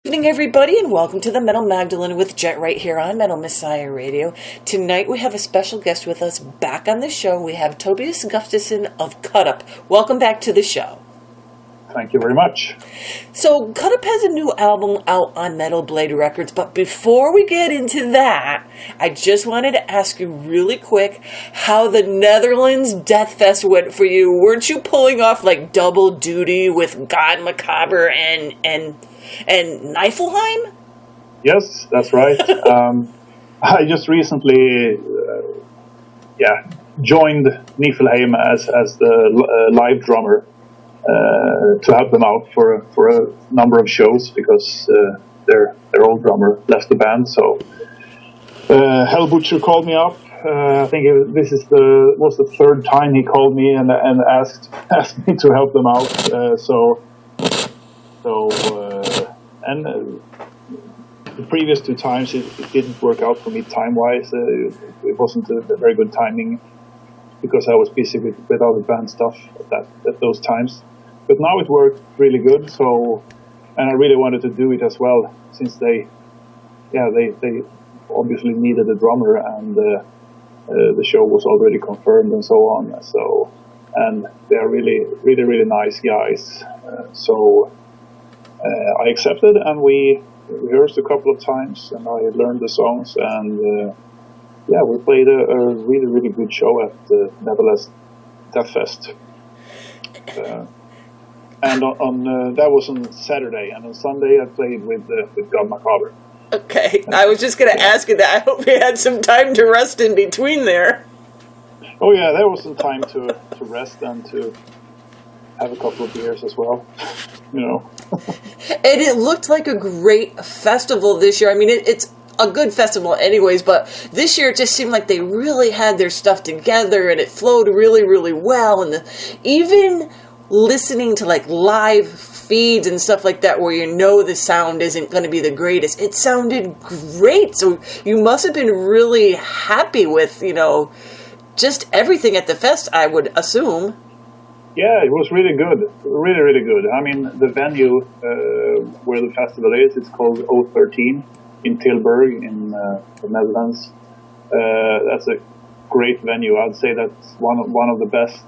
Good evening, everybody, and welcome to the Metal Magdalene with Jet right here on Metal Messiah Radio. Tonight we have a special guest with us back on the show. We have Tobias Gustafsson of Cut Up. Welcome back to the show. Thank you very much. So, Cut Up has a new album out on Metal Blade Records, but before we get into that, I just wanted to ask you really quick how the Netherlands Death Fest went for you. Weren't you pulling off like double duty with God Macabre and Niflheim? Yes, that's right. I just recently, joined Niflheim as the live drummer to help them out for a number of shows because their old drummer left the band. So Hellbutcher called me up. I think this was the third time he called me and asked me to help them out. And the previous two times it didn't work out for me time-wise. It wasn't a very good timing because I was busy with other band stuff at those times. But now it worked really good. So, and I really wanted to do it as well since they obviously needed a drummer and the show was already confirmed and so on. So, and they're really, really, really nice guys. I accepted, and we rehearsed a couple of times, and I learned the songs, and we played a really, really good show at the Netherlands Death Fest. And on that was on Saturday, and on Sunday I played with God Macabre. Okay, I was just going to ask you that. I hope you had some time to rest in between there. Oh yeah, there was some time to rest and to have a couple of beers as well, you know. And it looked like a great festival this year. I mean, it's a good festival anyways, but this year it just seemed like they really had their stuff together and it flowed really, really well. And even listening to like live feeds and stuff like that where you know the sound isn't going to be the greatest, it sounded great. So you must have been really happy with, just everything at the fest, I would assume. Yeah, it was really good. Really, really good. I mean, the venue where the festival is, it's called O13 in Tilburg in the Netherlands. That's a great venue. I'd say that's one of the best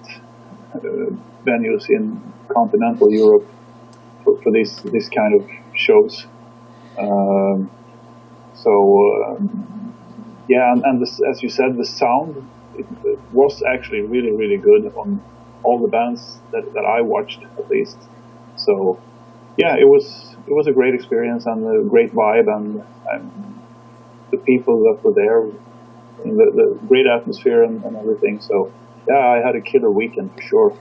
venues in continental Europe for this kind of shows. As you said, the sound it was actually really, really good on all the bands that I watched, at least. So, yeah, it was a great experience and a great vibe, and the people that were there, and the great atmosphere and everything. So, yeah, I had a killer weekend for sure.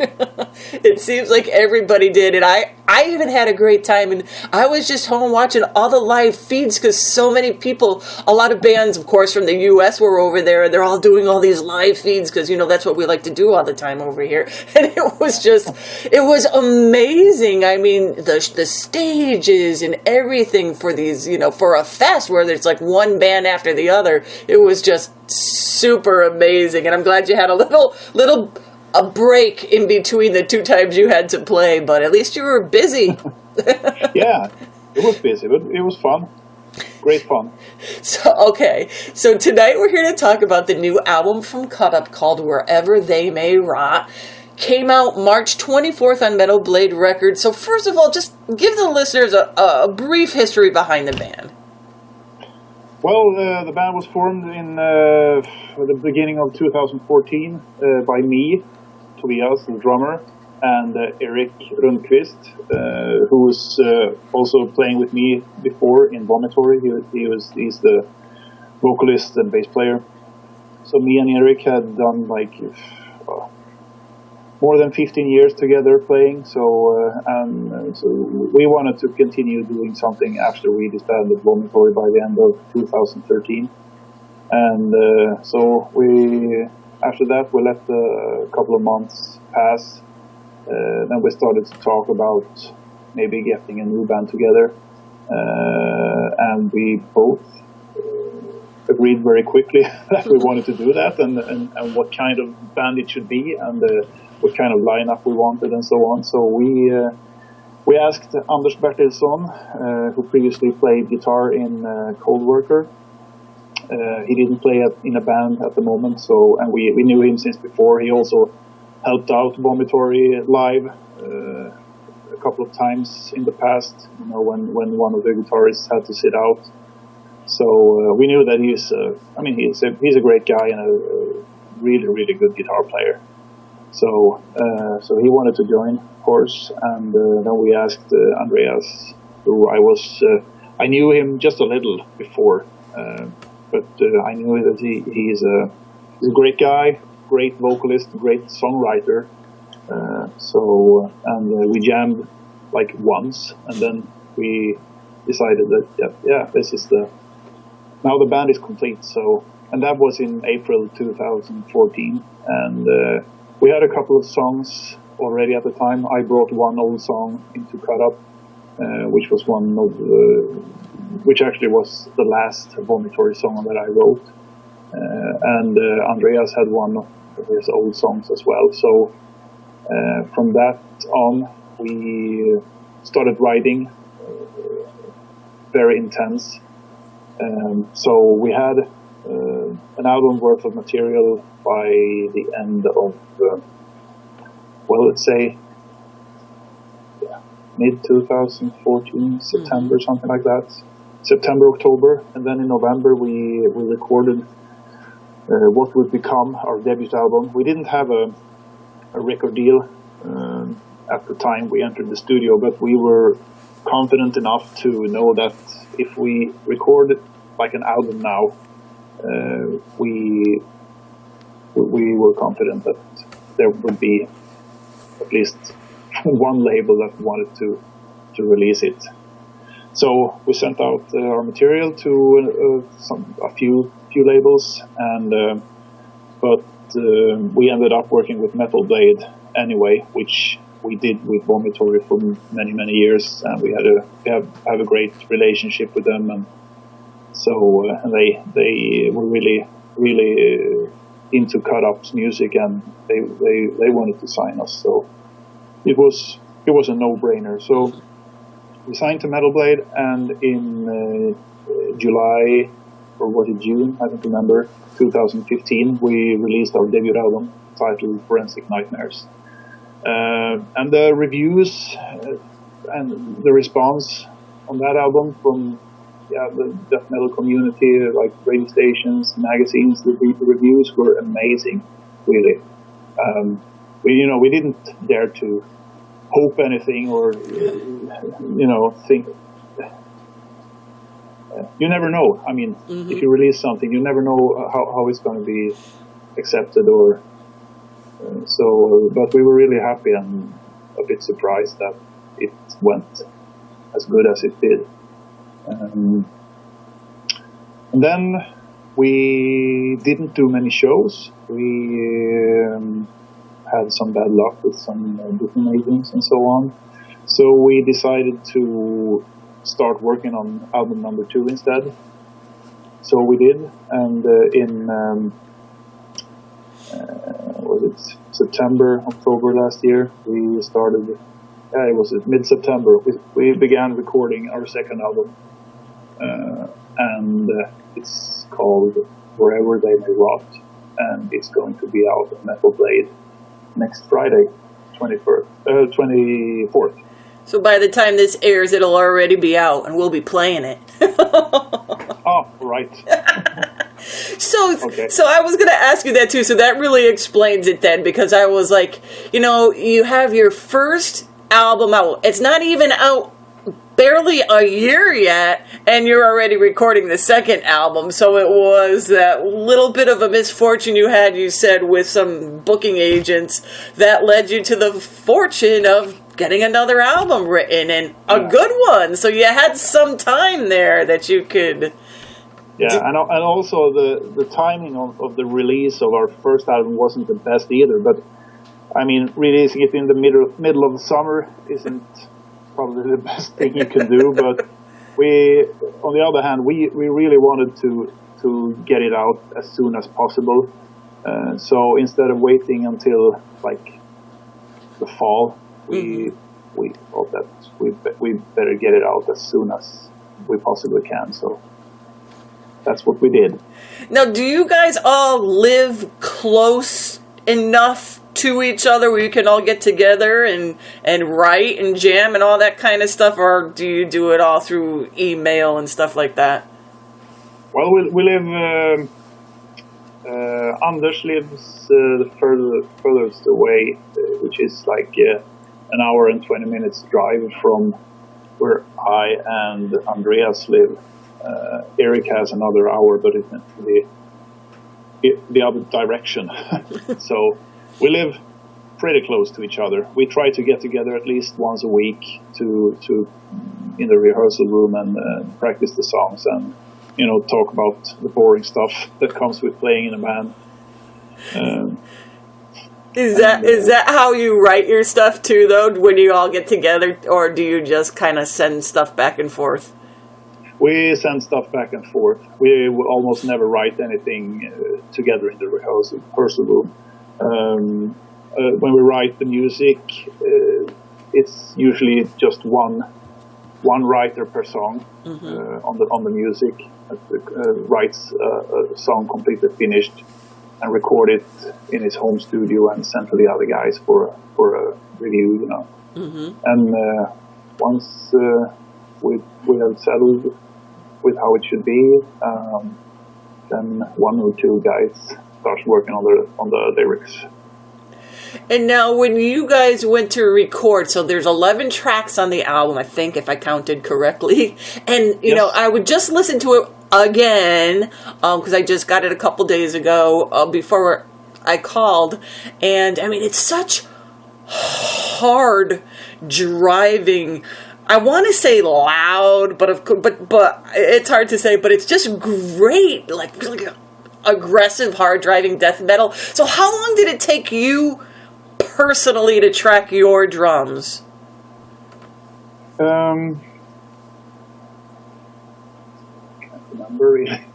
It seems like everybody did, and I even had a great time, and I was just home watching all the live feeds because so many people, a lot of bands, of course, from the U.S. were over there, and they're all doing all these live feeds because, that's what we like to do all the time over here, and it was amazing. I mean, the stages and everything for these, for a fest where it's like one band after the other, it was just super amazing, and I'm glad you had a little break in between the two times you had to play, but at least you were busy. Yeah, it was busy, but it was fun. Great fun. So tonight we're here to talk about the new album from Cut Up called Wherever They May Rot. Came out March 24th on Metal Blade Records. So first of all, just give the listeners a brief history behind the band. Well, the band was formed in the beginning of 2014 by me, Tobias, the drummer, and Erik Rundqvist, who was also playing with me before in Vomitory. He's the vocalist and bass player. So me and Erik had done more than 15 years together playing. So we wanted to continue doing something after we disbanded Vomitory by the end of 2013. And after that, we let a couple of months pass. Then we started to talk about maybe getting a new band together. And we both agreed very quickly that we wanted to do that and what kind of band it should be and what kind of lineup we wanted and so on. So we We asked Anders Bertilsson, who previously played guitar in Cold Worker. He didn't play in a band at the moment, and we knew him since before. He also helped out Vomitory live a couple of times in the past, when one of the guitarists had to sit out. So we knew that he's a great guy and a really, really good guitar player. So he wanted to join, of course, and then we asked Andreas, who I knew him just a little before, but I knew that he's a great guy, great vocalist, great songwriter. And we jammed like once, and then we decided that this is now the band is complete. And that was in April 2014, and we had a couple of songs already at the time. I brought one old song into Cut Up, which was which actually was the last Vomitory song that I wrote, and Andreas had one of his old songs as well. So from that on, we started writing very intense. So we had an album worth of material by the end of, let's say, mid-2014, September, something like that. September, October, and then in November we recorded what would become our debut album. We didn't have a record deal at the time we entered the studio, but we were confident enough to know that if we recorded like an album now, we were confident that there would be at least one label that wanted to release it. So we sent out our material to a few labels, and but we ended up working with Metal Blade anyway, which we did with Vomitory for many years, and we have a great relationship with them, and so they were really into Cut Up's music, and they wanted to sign us, so it was a no-brainer. So we signed to Metal Blade, and in July, or was it June, I don't remember, 2015, we released our debut album titled Forensic Nightmares. And the reviews and the response on that album from the death metal community, like radio stations, magazines, the reviews were amazing, really. We didn't dare to hope anything or think. You never know. I mean, if you release something, you never know how it's going to be accepted, or but we were really happy and a bit surprised that it went as good as it did. And then we didn't do many shows. We had some bad luck with some booking agents and so on. So we decided to start working on album number 2 instead. So we did, and in was it September, October last year, we started. It was mid-September. We began recording our second album, and it's called Wherever They May Rot, and it's going to be out on Metal Blade next Friday, 24th. So by the time this airs, it'll already be out, and we'll be playing it. Oh, right. So I was going to ask you that too. So that really explains it then, because I was like, you have your first album out. It's not even out barely a year yet, and you're already recording the second album. So it was that little bit of a misfortune you had, you said, with some booking agents that led you to the fortune of getting another album written, and a good one. So you had some time there that you could. Yeah, and also the timing of the release of our first album wasn't the best either. But I mean, releasing it in the middle of the summer isn't probably the best thing you can do. But on the other hand, we really wanted to get it out as soon as possible. So instead of waiting until like the fall, we we thought that we better get it out as soon as we possibly can. So that's what we did. Now, do you guys all live close enough to each other where you can all get together and write and jam and all that kind of stuff, or do you do it all through email and stuff like that? Well, we live. Anders lives the furthest away, which is like an hour and 20 minutes drive from where I and Andreas live. Eric has another hour, but it's the other direction. So we live pretty close to each other. We try to get together at least once a week to in the rehearsal room and practice the songs and talk about the boring stuff that comes with playing in a band. Is that how you write your stuff too, though, when you all get together, or do you just kind of send stuff back and forth? We send stuff back and forth. We almost never write anything together in the rehearsal room. When we write the music, it's usually just one writer per song. On the music. Writes a song completely finished and record it in his home studio and send to the other guys for a review. And once we have settled with how it should be, then one or two guys starts working on the lyrics. And now, when you guys went to record, so there's 11 tracks on the album, I think, if I counted correctly. And, you know, I would just listen to it again, because I just got it a couple days ago before I called. And, I mean, it's such hard driving. I want to say loud, but it's hard to say, but it's just great, like really aggressive, hard driving death metal. So how long did it take you personally to track your drums? Can't remember really.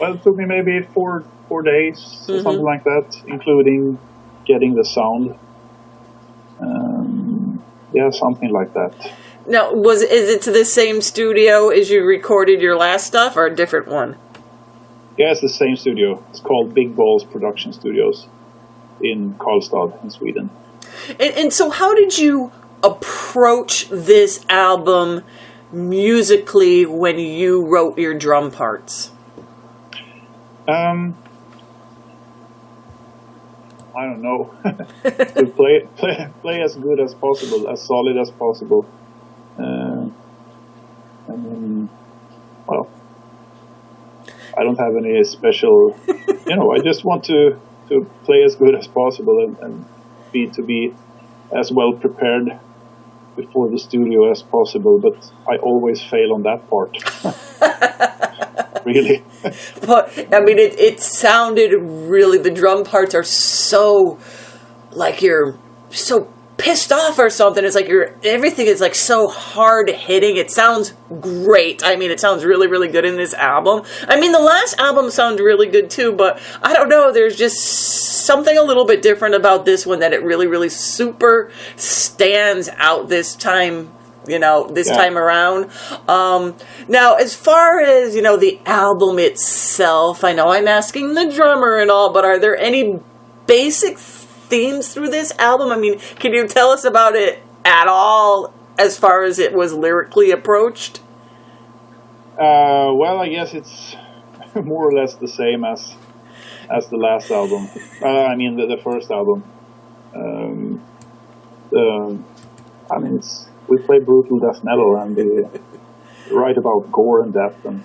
Well, it took me maybe four days, something like that, including getting the sound. Yeah, something like that. Now, is it to the same studio as you recorded your last stuff, or a different one? Yeah, it's the same studio. It's called Big Balls Production Studios in Karlstad in Sweden. And so how did you approach this album musically when you wrote your drum parts? I don't know. To play as good as possible, as solid as possible. Well, I don't have any special, I just want to play as good as possible and be as well prepared before the studio as possible, but I always fail on that part. Really. But, I mean, it sounded really, the drum parts are so, like you're so pissed off or something. It's like everything is like so hard hitting. It sounds great. I mean, it sounds really, really good in this album. I mean, the last album sounds really good too, but I don't know, there's just something a little bit different about this one that it really, really super stands out this time. Time around. Now, as far as, the album itself, I know I'm asking the drummer and all, but are there any basic themes through this album? I mean, can you tell us about it at all as far as it was lyrically approached? Well, I guess it's more or less the same as the last album. The first album. We play brutal death metal and write about gore and death and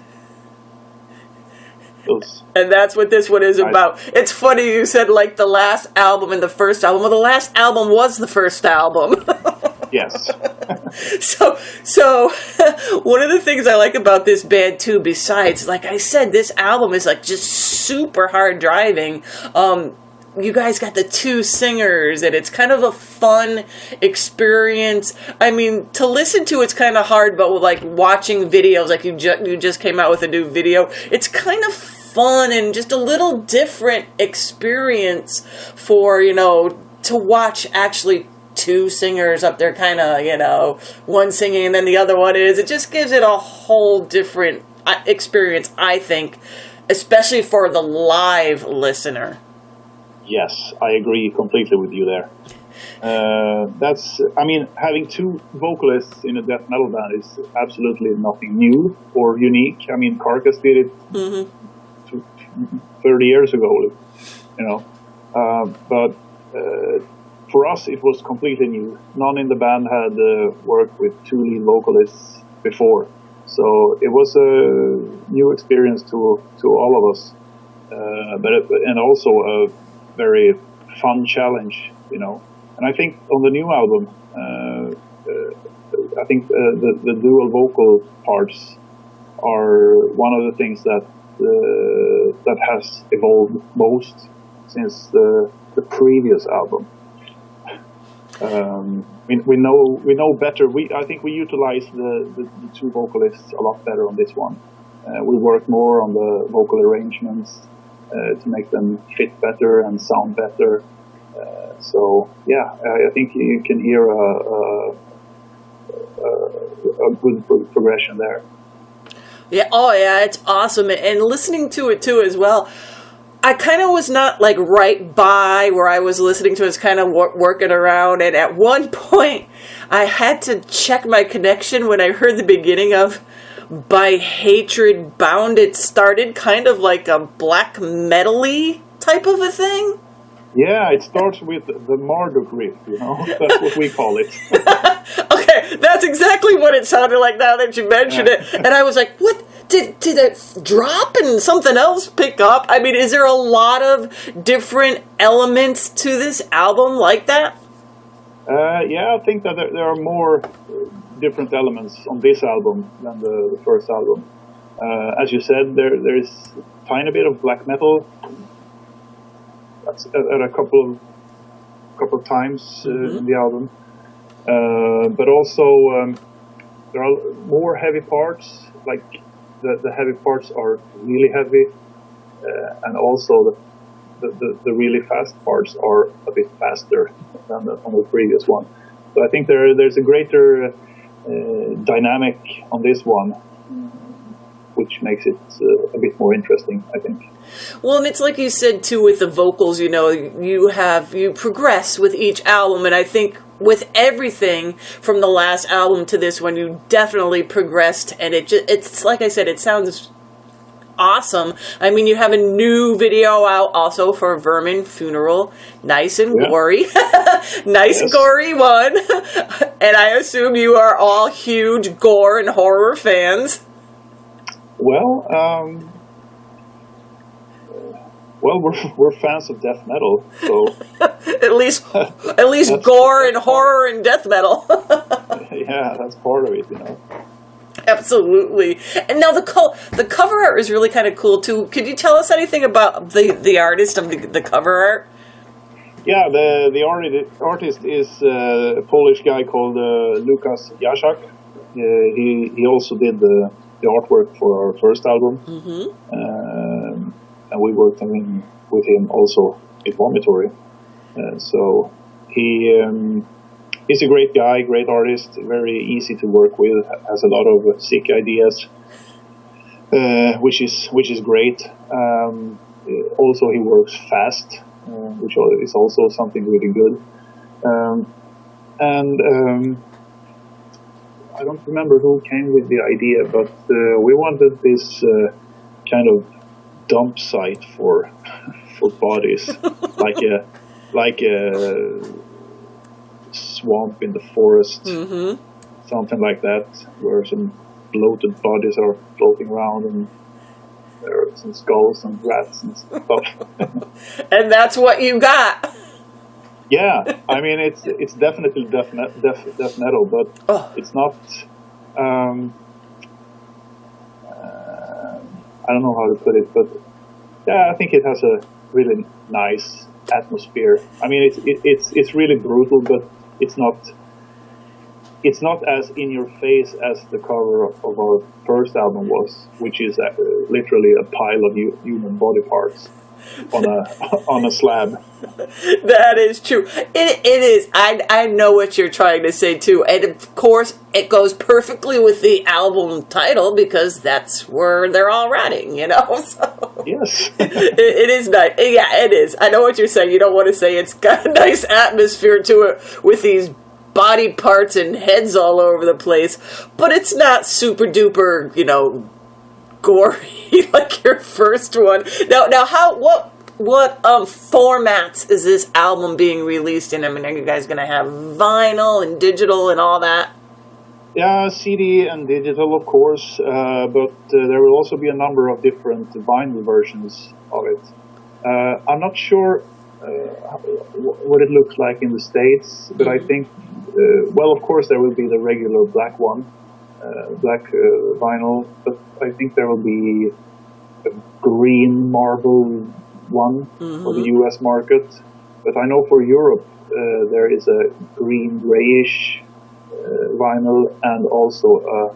those. And that's what this one is about. It's funny you said like the last album and the first album. Well, the last album was the first album. Yes. So one of the things I like about this band too, besides, like I said, this album is like just super hard driving. You guys got the two singers, and it's kind of a fun experience. I mean, to listen to it's kind of hard, but with like watching videos, like you just came out with a new video, it's kind of fun and just a little different experience for, to watch actually two singers up there kind of, you know, one singing and then the other one is. It just gives it a whole different experience, I think, especially for the live listener. Yes, I agree completely with you there. Having two vocalists in a death metal band is absolutely nothing new or unique. I mean, Carcass did it 30 years ago, you know. But for us, it was completely new. None in the band had worked with two lead vocalists before. So it was a new experience to all of us. And also a very fun challenge, you know. And I think on the new album, I think the dual vocal parts are one of the things that has evolved most since the previous album. We know better. I think we utilize the two vocalists a lot better on this one. We work more on the vocal arrangements to make them fit better and sound better. So yeah, I think you can hear a good progression there. Yeah, oh yeah, it's awesome. And listening to it too as well, I kind of was not like right by where I was listening to it, was kind of working around. And at one point, I had to check my connection when I heard the beginning of By Hatred Bound. It started kind of like a black metal-y type of a thing. Yeah, it starts with the Marduk riff, you know? That's what we call it. Okay, that's exactly what it sounded like now that you mentioned it. And I was like, what? Did it drop and something else pick up? I mean, is there a lot of different elements to this album like that? Yeah, I think that there are more different elements on this album than the first album. As you said, there is a tiny bit of black metal. That's at a couple of times in the album, but also there are more heavy parts. Like the heavy parts are really heavy, and also the really fast parts are a bit faster than on the previous one. So I think there's a greater dynamic on this one, which makes it a bit more interesting, I think. Well, and it's like you said, too, with the vocals, you know, you progress with each album, and I think with everything from the last album to this one, you definitely progressed, and it's like I said, it sounds awesome. I mean, you have a new video out also for Vermin Funeral, nice and gory, gory one, and I assume you are all huge gore and horror fans. Well, we're fans of death metal, so at least gore and horror and death metal. Yeah, that's part of it, you know. Absolutely. And now the cover art is really kind of cool too. Could you tell us anything about the artist of the cover art? Yeah, the artist is a Polish guy called Lukas Jaszak. He also did the artwork for our first album, and we worked with him also in Vomitory. So he's a great guy, great artist, very easy to work with, has a lot of sick ideas, which is great. Also, he works fast, which is also something really good. I don't remember who came with the idea, but we wanted this kind of dump site for bodies, like a swamp in the forest, something like that, where some bloated bodies are floating around, and there are some skulls and rats and stuff. And that's what you got. Yeah, I mean it's definitely death metal, but it's not. I don't know how to put it, but yeah, I think it has a really nice atmosphere. I mean, it's really brutal, but it's not as in your face as the cover of our first album was, which is literally a pile of human body parts. on a slab. That is true. It is. I know what you're trying to say too, and of course it goes perfectly with the album title because that's where they're all riding. So Yes. it is nice. Yeah, it is. I know what you're saying. You don't want to say it's got a nice atmosphere to it with these body parts and heads all over the place, but it's not super duper, gory like your first one. Now, what formats is this album being released in? I mean, are you guys going to have vinyl and digital and all that? Yeah, CD and digital, of course, but there will also be a number of different vinyl versions of it. I'm not sure what it looks like in the States, but I think, of course, there will be the regular black one, black vinyl, but I think there will be a green marble one for the US market. But I know for Europe, there is a green grayish vinyl and also a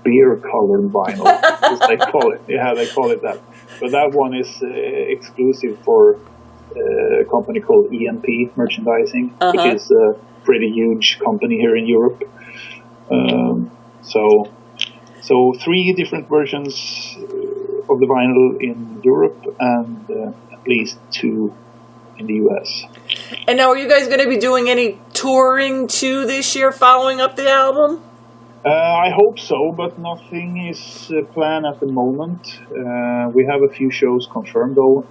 beer colored vinyl, as they call it. Yeah, they call it that. But that one is exclusive for a company called EMP Merchandising, which is a pretty huge company here in Europe. So 3 different versions of the vinyl in Europe and at least 2 in the US. And now, are you guys going to be doing any touring too this year following up the album? I hope so, but nothing is planned at the moment. We have a few shows confirmed though,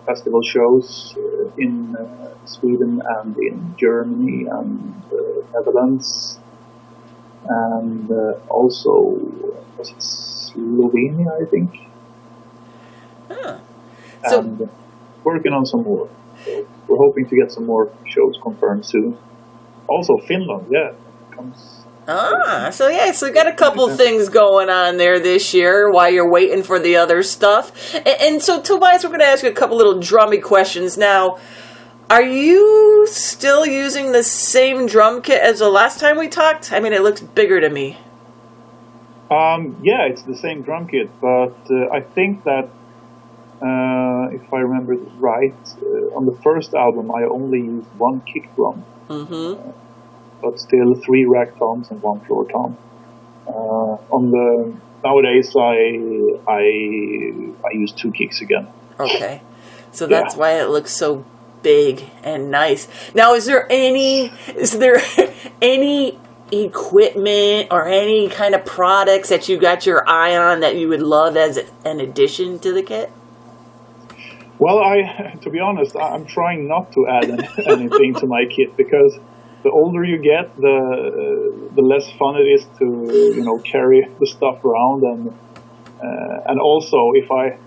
festival shows in Sweden and in Germany and Netherlands. And also, was it Slovenia, I think? So, and working on some more. So we're hoping to get some more shows confirmed soon. Also, Finland, comes. So you got a couple things going on there this year while you're waiting for the other stuff. And so, Tobias, we're going to ask you a couple little drummy questions now. Are you still using the same drum kit as the last time we talked? I mean, it looks bigger to me. It's the same drum kit, but I think that if I remember right, on the first album I only used 1 kick drum, but still 3 rack toms and 1 floor tom. Nowadays I use 2 kicks again. Okay, so that's why it looks so big and nice. Now, is there any equipment or any kind of products that you got your eye on that you would love as an addition to the kit? Well, to be honest, I'm trying not to add anything to my kit because the older you get, the less fun it is to carry the stuff around, and also if I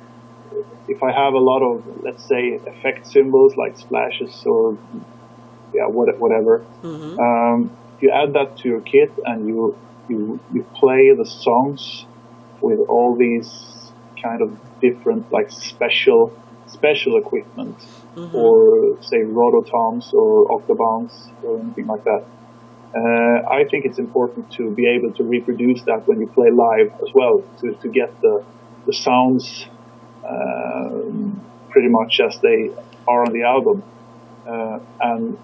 have a lot of, let's say, effect symbols like splashes or whatever, you add that to your kit and you play the songs with all these kind of different like special equipment, or say rototoms or octobounds or anything like that. I think it's important to be able to reproduce that when you play live as well, to get the sounds pretty much as they are on the album. And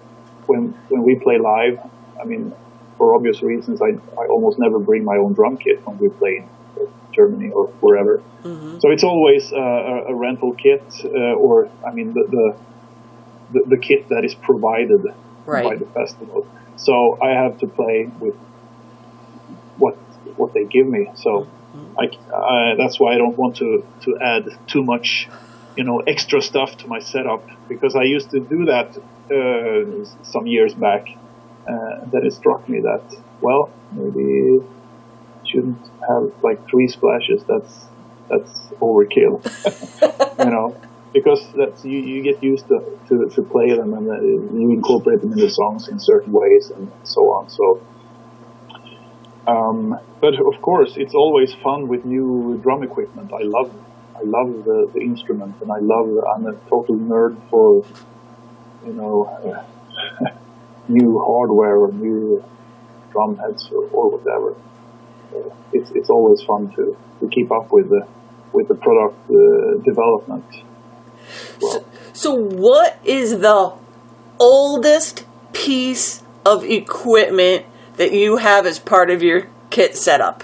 when we play live, I mean, for obvious reasons, I almost never bring my own drum kit when we play in Germany or wherever. So it's always a rental kit, or I mean the kit that is provided by the festival. So I have to play with what they give me. So that's why I don't want to add too much, extra stuff to my setup, because I used to do that some years back. Then it struck me that, well, maybe shouldn't have like 3 splashes. That's overkill, because that's you get used to play them, and you incorporate them in the songs in certain ways and so on. So, but of course, it's always fun with new drum equipment. I love the instrument, and I'm a total nerd for new hardware or new drum heads or whatever. It's always fun to keep up with with the product development. Well, So what is the oldest piece of equipment that you have as part of your kit setup?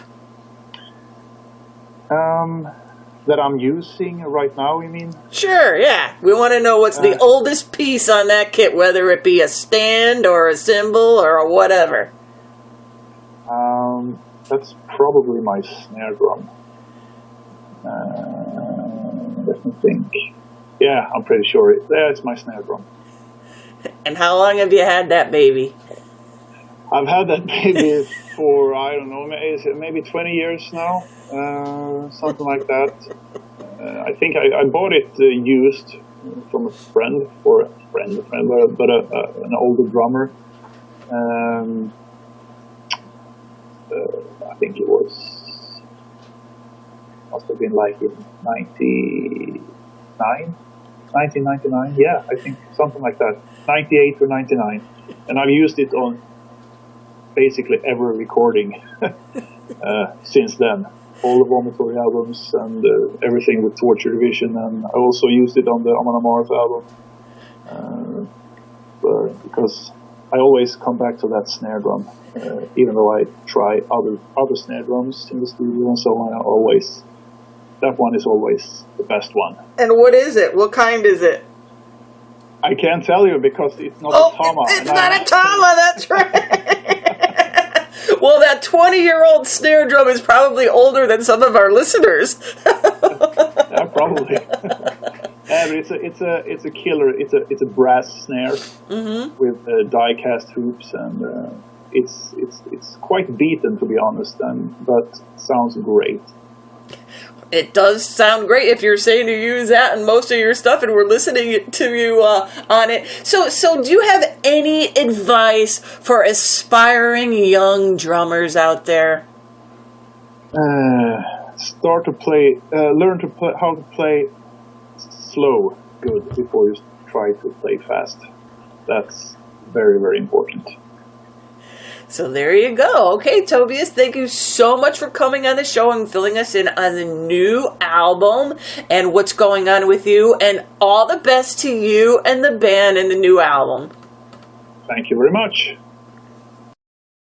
That I'm using right now, you mean? Sure, yeah. We want to know what's the oldest piece on that kit, whether it be a stand or a cymbal or whatever. That's probably my snare drum. Let me think. Yeah, I'm pretty sure. It's my snare drum. And how long have you had that baby? I've had that baby for, I don't know, maybe 20 years now. Something like that. I think I bought it used from a friend, but an older drummer. I think it must have been like in 1999. Yeah, I think something like that. 98 or 99. And I've used it on basically every recording since then. All the Vomitory albums and everything with Torture Division, and I also used it on the Amon Amarth album. Because I always come back to that snare drum, even though I try other snare drums in the studio and so on. That one is always the best one. And what is it? What kind is it? I can't tell you because it's not a Tama. It's not a Tama, that's right. Well, that 20-year-old snare drum is probably older than some of our listeners. Yeah, probably. Yeah, but it's a killer. It's a brass snare with die-cast hoops, and it's quite beaten, to be honest, but sounds great. It does sound great if you're saying to use that in most of your stuff, and we're listening to you on it. So do you have any advice for aspiring young drummers out there? Start to play. Learn to play how to play slow, good, before you try to play fast. That's very, very important. So there you go. Okay, Tobias, thank you so much for coming on the show and filling us in on the new album and what's going on with you, and all the best to you and the band and the new album. Thank you very much.